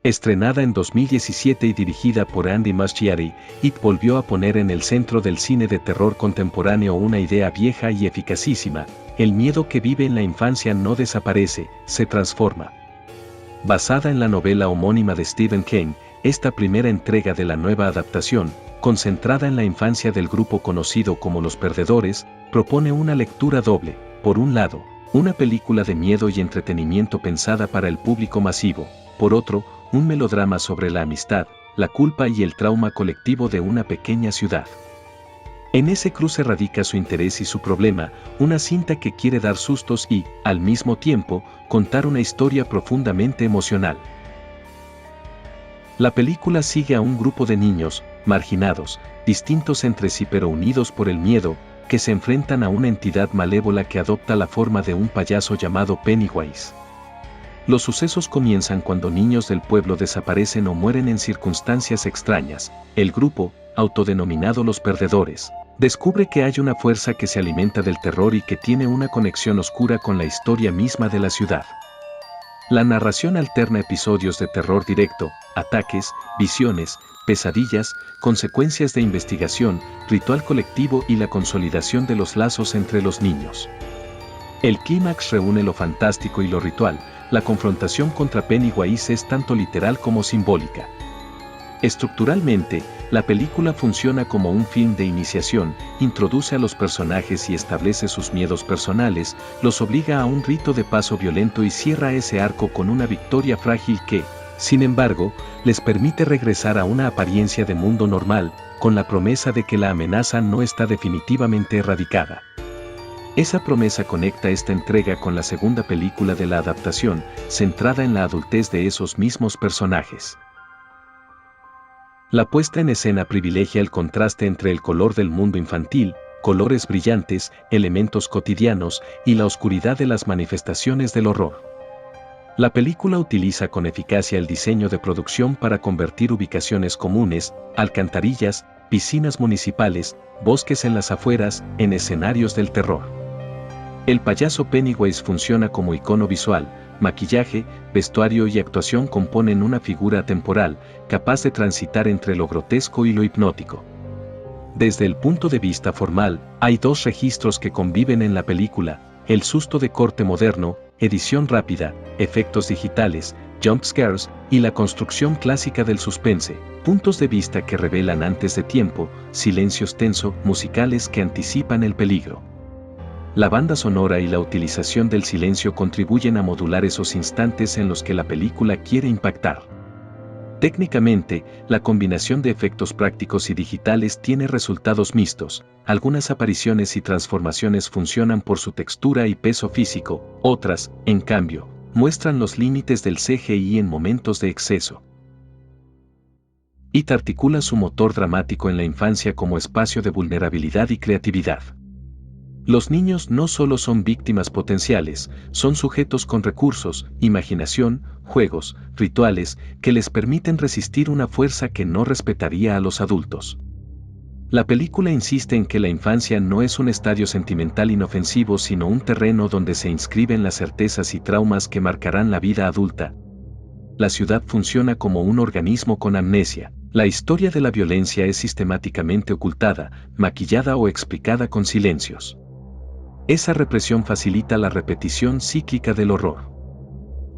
Estrenada en 2017 y dirigida por Andy Muschietti, It volvió a poner en el centro del cine de terror contemporáneo una idea vieja y eficacísima: el miedo que vive en la infancia no desaparece, se transforma. Basada en la novela homónima de Stephen King, esta primera entrega de la nueva adaptación, concentrada en la infancia del grupo conocido como Los Perdedores, propone una lectura doble: por un lado, una película de miedo y entretenimiento pensada para el público masivo; por otro, un melodrama sobre la amistad, la culpa y el trauma colectivo de una pequeña ciudad. En ese cruce radica su interés y su problema: una cinta que quiere dar sustos y, al mismo tiempo, contar una historia profundamente emocional. La película sigue a un grupo de niños, marginados, distintos entre sí pero unidos por el miedo, que se enfrentan a una entidad malévola que adopta la forma de un payaso llamado Pennywise. Los sucesos comienzan cuando niños del pueblo desaparecen o mueren en circunstancias extrañas. El grupo, autodenominado Los Perdedores, descubre que hay una fuerza que se alimenta del terror y que tiene una conexión oscura con la historia misma de la ciudad. La narración alterna episodios de terror directo, ataques, visiones, pesadillas, consecuencias de investigación, ritual colectivo y la consolidación de los lazos entre los niños. El clímax reúne lo fantástico y lo ritual. La confrontación contra Pennywise es tanto literal como simbólica. Estructuralmente, la película funciona como un film de iniciación: introduce a los personajes y establece sus miedos personales, los obliga a un rito de paso violento y cierra ese arco con una victoria frágil que, sin embargo, les permite regresar a una apariencia de mundo normal, con la promesa de que la amenaza no está definitivamente erradicada. Esa promesa conecta esta entrega con la segunda película de la adaptación, centrada en la adultez de esos mismos personajes. La puesta en escena privilegia el contraste entre el color del mundo infantil, colores brillantes, elementos cotidianos, y la oscuridad de las manifestaciones del horror. La película utiliza con eficacia el diseño de producción para convertir ubicaciones comunes, alcantarillas, piscinas municipales, bosques en las afueras, en escenarios del terror. El payaso Pennywise funciona como icono visual: maquillaje, vestuario y actuación componen una figura atemporal, capaz de transitar entre lo grotesco y lo hipnótico. Desde el punto de vista formal, hay dos registros que conviven en la película: el susto de corte moderno, edición rápida, efectos digitales, jump scares, y la construcción clásica del suspense, puntos de vista que revelan antes de tiempo, silencios tenso, musicales que anticipan el peligro. La banda sonora y la utilización del silencio contribuyen a modular esos instantes en los que la película quiere impactar. Técnicamente, la combinación de efectos prácticos y digitales tiene resultados mixtos. Algunas apariciones y transformaciones funcionan por su textura y peso físico; otras, en cambio, muestran los límites del CGI en momentos de exceso. It articula su motor dramático en la infancia como espacio de vulnerabilidad y creatividad. Los niños no solo son víctimas potenciales, son sujetos con recursos, imaginación, juegos, rituales, que les permiten resistir una fuerza que no respetaría a los adultos. La película insiste en que la infancia no es un estadio sentimental inofensivo, sino un terreno donde se inscriben las certezas y traumas que marcarán la vida adulta. La ciudad funciona como un organismo con amnesia. La historia de la violencia es sistemáticamente ocultada, maquillada o explicada con silencios. Esa represión facilita la repetición cíclica del horror.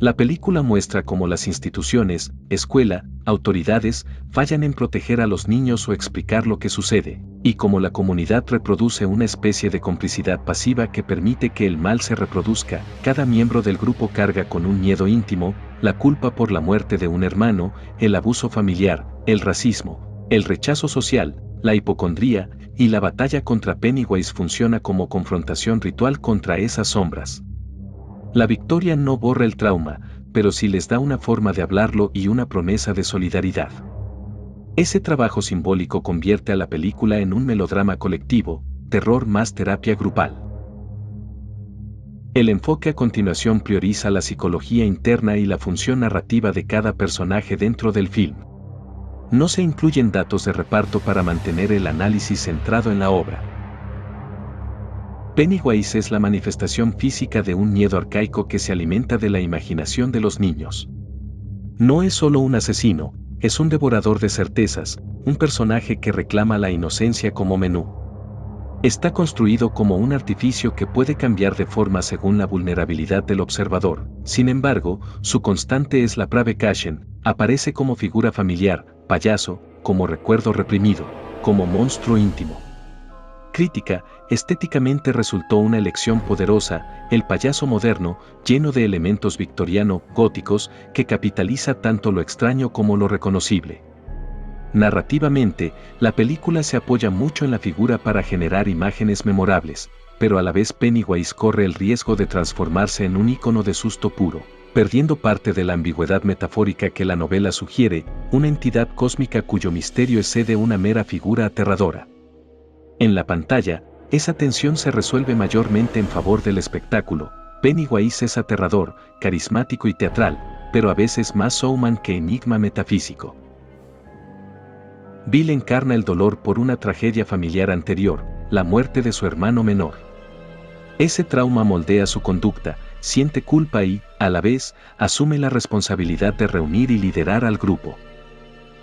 La película muestra cómo las instituciones, escuela, autoridades, fallan en proteger a los niños o explicar lo que sucede, y cómo la comunidad reproduce una especie de complicidad pasiva que permite que el mal se reproduzca. Cada miembro del grupo carga con un miedo íntimo: la culpa por la muerte de un hermano, el abuso familiar, el racismo, el rechazo social, la hipocondría, y la batalla contra Pennywise funciona como confrontación ritual contra esas sombras. La victoria no borra el trauma, pero sí les da una forma de hablarlo y una promesa de solidaridad. Ese trabajo simbólico convierte a la película en un melodrama colectivo, terror más terapia grupal. El enfoque a continuación prioriza la psicología interna y la función narrativa de cada personaje dentro del film. No se incluyen datos de reparto para mantener el análisis centrado en la obra. Pennywise es la manifestación física de un miedo arcaico que se alimenta de la imaginación de los niños. No es solo un asesino, es un devorador de certezas, un personaje que reclama la inocencia como menú. Está construido como un artificio que puede cambiar de forma según la vulnerabilidad del observador. Sin embargo, su constante es la provocación. Aparece como figura familiar, payaso, como recuerdo reprimido, como monstruo íntimo. Crítica, estéticamente resultó una elección poderosa, el payaso moderno, lleno de elementos victoriano-góticos, que capitaliza tanto lo extraño como lo reconocible. Narrativamente, la película se apoya mucho en la figura para generar imágenes memorables, pero a la vez Pennywise corre el riesgo de transformarse en un ícono de susto puro, perdiendo parte de la ambigüedad metafórica que la novela sugiere, una entidad cósmica cuyo misterio excede una mera figura aterradora. En la pantalla, esa tensión se resuelve mayormente en favor del espectáculo. Pennywise es aterrador, carismático y teatral, pero a veces más showman que enigma metafísico. Bill encarna el dolor por una tragedia familiar anterior, la muerte de su hermano menor. Ese trauma moldea su conducta, siente culpa y, a la vez, asume la responsabilidad de reunir y liderar al grupo.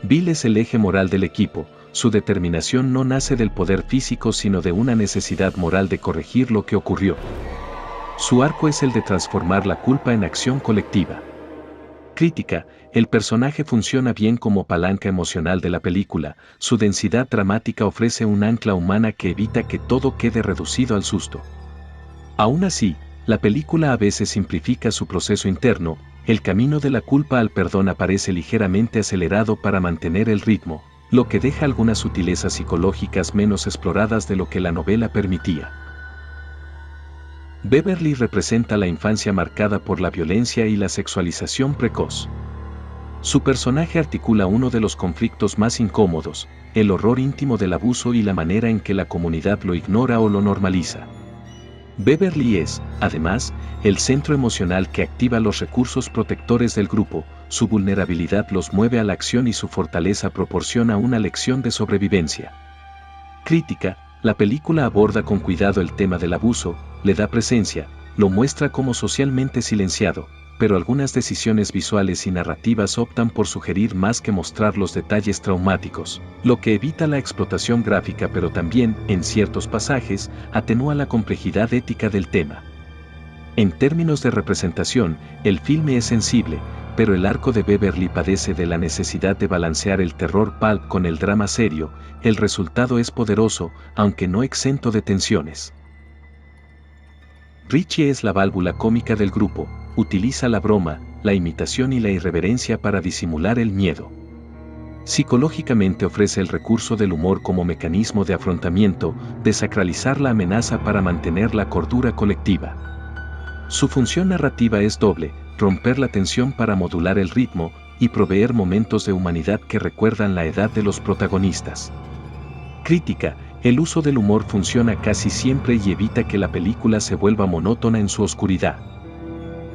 Bill es el eje moral del equipo, su determinación no nace del poder físico sino de una necesidad moral de corregir lo que ocurrió. Su arco es el de transformar la culpa en acción colectiva. Crítica, el personaje funciona bien como palanca emocional de la película, su densidad dramática ofrece un ancla humana que evita que todo quede reducido al susto. Aún así, la película a veces simplifica su proceso interno, el camino de la culpa al perdón aparece ligeramente acelerado para mantener el ritmo, lo que deja algunas sutilezas psicológicas menos exploradas de lo que la novela permitía. Beverly representa la infancia marcada por la violencia y la sexualización precoz. Su personaje articula uno de los conflictos más incómodos, el horror íntimo del abuso y la manera en que la comunidad lo ignora o lo normaliza. Beverly es, además, el centro emocional que activa los recursos protectores del grupo, su vulnerabilidad los mueve a la acción y su fortaleza proporciona una lección de sobrevivencia. Crítica, la película aborda con cuidado el tema del abuso, le da presencia, lo muestra como socialmente silenciado, pero algunas decisiones visuales y narrativas optan por sugerir más que mostrar los detalles traumáticos, lo que evita la explotación gráfica pero también, en ciertos pasajes, atenúa la complejidad ética del tema. En términos de representación, el filme es sensible, pero el arco de Beverly padece de la necesidad de balancear el terror pulp con el drama serio, el resultado es poderoso, aunque no exento de tensiones. Richie es la válvula cómica del grupo, utiliza la broma, la imitación y la irreverencia para disimular el miedo. Psicológicamente ofrece el recurso del humor como mecanismo de afrontamiento, desacralizar la amenaza para mantener la cordura colectiva. Su función narrativa es doble, romper la tensión para modular el ritmo y proveer momentos de humanidad que recuerdan la edad de los protagonistas. Crítica, el uso del humor funciona casi siempre y evita que la película se vuelva monótona en su oscuridad.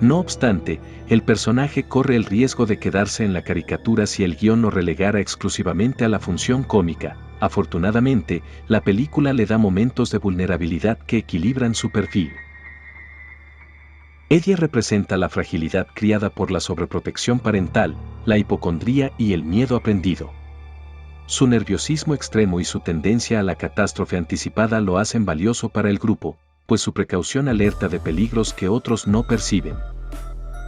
No obstante, el personaje corre el riesgo de quedarse en la caricatura si el guión lo relegara exclusivamente a la función cómica. Afortunadamente, la película le da momentos de vulnerabilidad que equilibran su perfil. Ella representa la fragilidad criada por la sobreprotección parental, la hipocondría y el miedo aprendido. Su nerviosismo extremo y su tendencia a la catástrofe anticipada lo hacen valioso para el grupo, pues su precaución alerta de peligros que otros no perciben.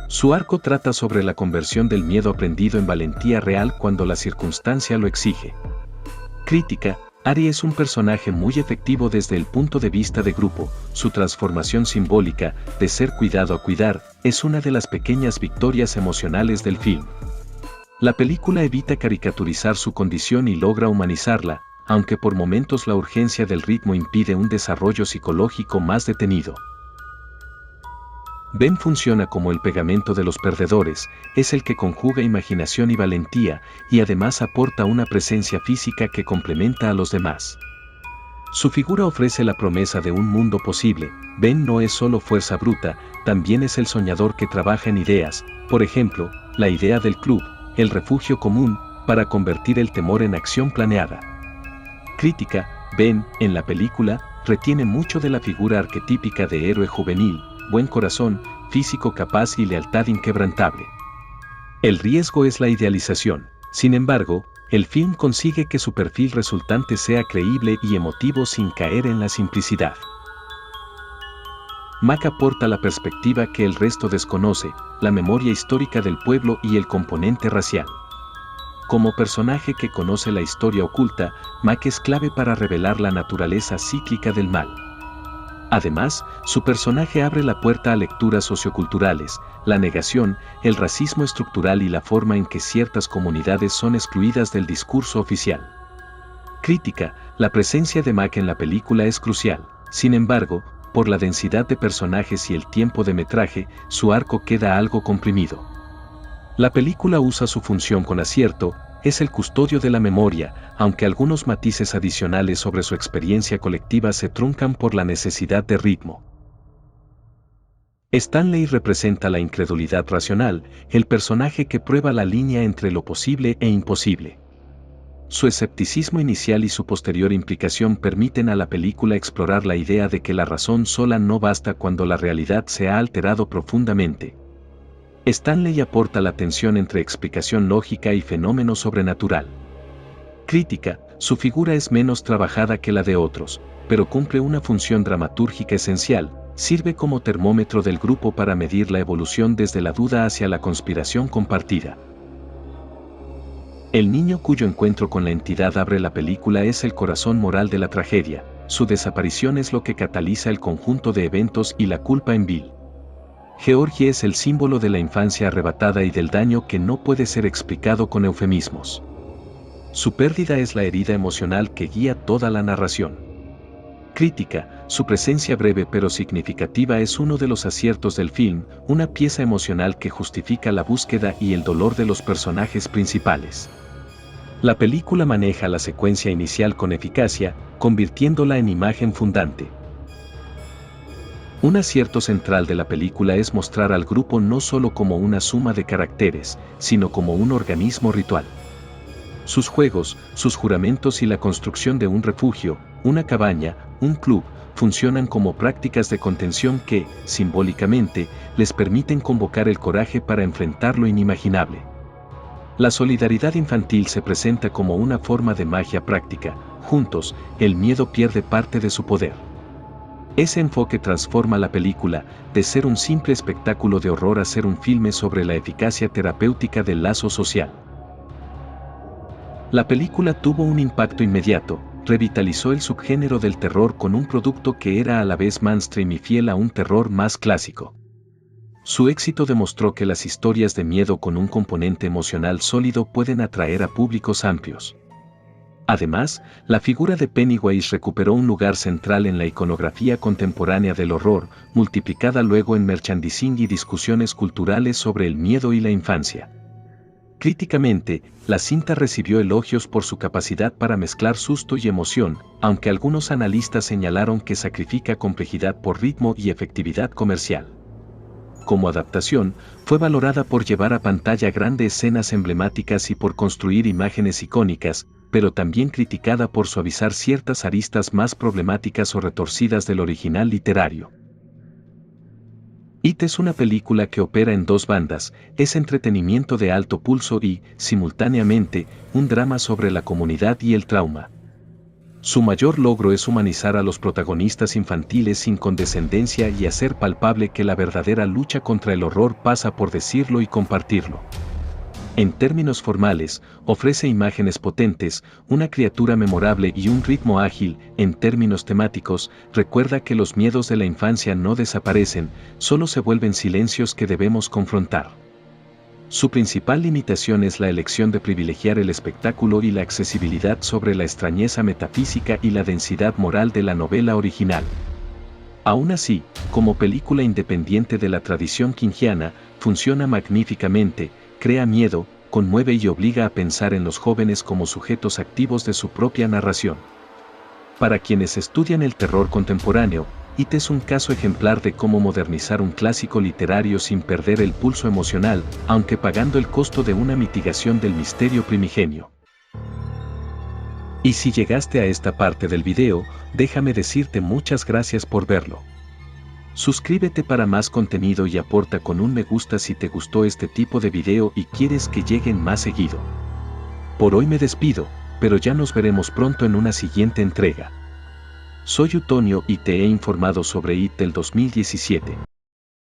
Su arco trata sobre la conversión del miedo aprendido en valentía real cuando la circunstancia lo exige. Crítica, Ari es un personaje muy efectivo desde el punto de vista de grupo, su transformación simbólica, de ser cuidado a cuidar, es una de las pequeñas victorias emocionales del film. La película evita caricaturizar su condición y logra humanizarla, aunque por momentos la urgencia del ritmo impide un desarrollo psicológico más detenido. Ben funciona como el pegamento de los perdedores, es el que conjuga imaginación y valentía, y además aporta una presencia física que complementa a los demás. Su figura ofrece la promesa de un mundo posible. Ben no es solo fuerza bruta, también es el soñador que trabaja en ideas, por ejemplo, la idea del club, el refugio común, para convertir el temor en acción planeada. Crítica, Ben, en la película, retiene mucho de la figura arquetípica de héroe juvenil, buen corazón, físico capaz y lealtad inquebrantable. El riesgo es la idealización. Sin embargo, el film consigue que su perfil resultante sea creíble y emotivo sin caer en la simplicidad. Mac aporta la perspectiva que el resto desconoce, la memoria histórica del pueblo y el componente racial. Como personaje que conoce la historia oculta, Mac es clave para revelar la naturaleza cíclica del mal. Además, su personaje abre la puerta a lecturas socioculturales, la negación, el racismo estructural y la forma en que ciertas comunidades son excluidas del discurso oficial. Crítica: la presencia de Mac en la película es crucial. Sin embargo, por la densidad de personajes y el tiempo de metraje, su arco queda algo comprimido. La película usa su función con acierto, es el custodio de la memoria, aunque algunos matices adicionales sobre su experiencia colectiva se truncan por la necesidad de ritmo. Stanley representa la incredulidad racional, el personaje que prueba la línea entre lo posible e imposible. Su escepticismo inicial y su posterior implicación permiten a la película explorar la idea de que la razón sola no basta cuando la realidad se ha alterado profundamente. Stanley aporta la tensión entre explicación lógica y fenómeno sobrenatural. Crítica: su figura es menos trabajada que la de otros, pero cumple una función dramatúrgica esencial, sirve como termómetro del grupo para medir la evolución desde la duda hacia la conspiración compartida. El niño cuyo encuentro con la entidad abre la película es el corazón moral de la tragedia, su desaparición es lo que cataliza el conjunto de eventos y la culpa en Bill. Georgie es el símbolo de la infancia arrebatada y del daño que no puede ser explicado con eufemismos. Su pérdida es la herida emocional que guía toda la narración. Crítica: su presencia breve pero significativa es uno de los aciertos del film, una pieza emocional que justifica la búsqueda y el dolor de los personajes principales. La película maneja la secuencia inicial con eficacia, convirtiéndola en imagen fundante. Un acierto central de la película es mostrar al grupo no solo como una suma de caracteres, sino como un organismo ritual. Sus juegos, sus juramentos y la construcción de un refugio, una cabaña, un club, funcionan como prácticas de contención que, simbólicamente, les permiten convocar el coraje para enfrentar lo inimaginable. La solidaridad infantil se presenta como una forma de magia práctica. Juntos, el miedo pierde parte de su poder. Ese enfoque transforma la película, de ser un simple espectáculo de horror a ser un filme sobre la eficacia terapéutica del lazo social. La película tuvo un impacto inmediato, revitalizó el subgénero del terror con un producto que era a la vez mainstream y fiel a un terror más clásico. Su éxito demostró que las historias de miedo con un componente emocional sólido pueden atraer a públicos amplios. Además, la figura de Pennywise recuperó un lugar central en la iconografía contemporánea del horror, multiplicada luego en merchandising y discusiones culturales sobre el miedo y la infancia. Críticamente, la cinta recibió elogios por su capacidad para mezclar susto y emoción, aunque algunos analistas señalaron que sacrifica complejidad por ritmo y efectividad comercial. Como adaptación, fue valorada por llevar a pantalla grande escenas emblemáticas y por construir imágenes icónicas, pero también criticada por suavizar ciertas aristas más problemáticas o retorcidas del original literario. It es una película que opera en dos bandas, es entretenimiento de alto pulso y, simultáneamente, un drama sobre la comunidad y el trauma. Su mayor logro es humanizar a los protagonistas infantiles sin condescendencia y hacer palpable que la verdadera lucha contra el horror pasa por decirlo y compartirlo. En términos formales, ofrece imágenes potentes, una criatura memorable y un ritmo ágil. En términos temáticos, recuerda que los miedos de la infancia no desaparecen, solo se vuelven silencios que debemos confrontar. Su principal limitación es la elección de privilegiar el espectáculo y la accesibilidad sobre la extrañeza metafísica y la densidad moral de la novela original. Aún así, como película independiente de la tradición kingiana, funciona magníficamente, crea miedo, conmueve y obliga a pensar en los jóvenes como sujetos activos de su propia narración. Para quienes estudian el terror contemporáneo, It es un caso ejemplar de cómo modernizar un clásico literario sin perder el pulso emocional, aunque pagando el costo de una mitigación del misterio primigenio. Y si llegaste a esta parte del video, déjame decirte muchas gracias por verlo. Suscríbete para más contenido y aporta con un me gusta si te gustó este tipo de video y quieres que lleguen más seguido. Por hoy me despido, pero ya nos veremos pronto en una siguiente entrega. Soy Utonio y te he informado sobre IT del 2017.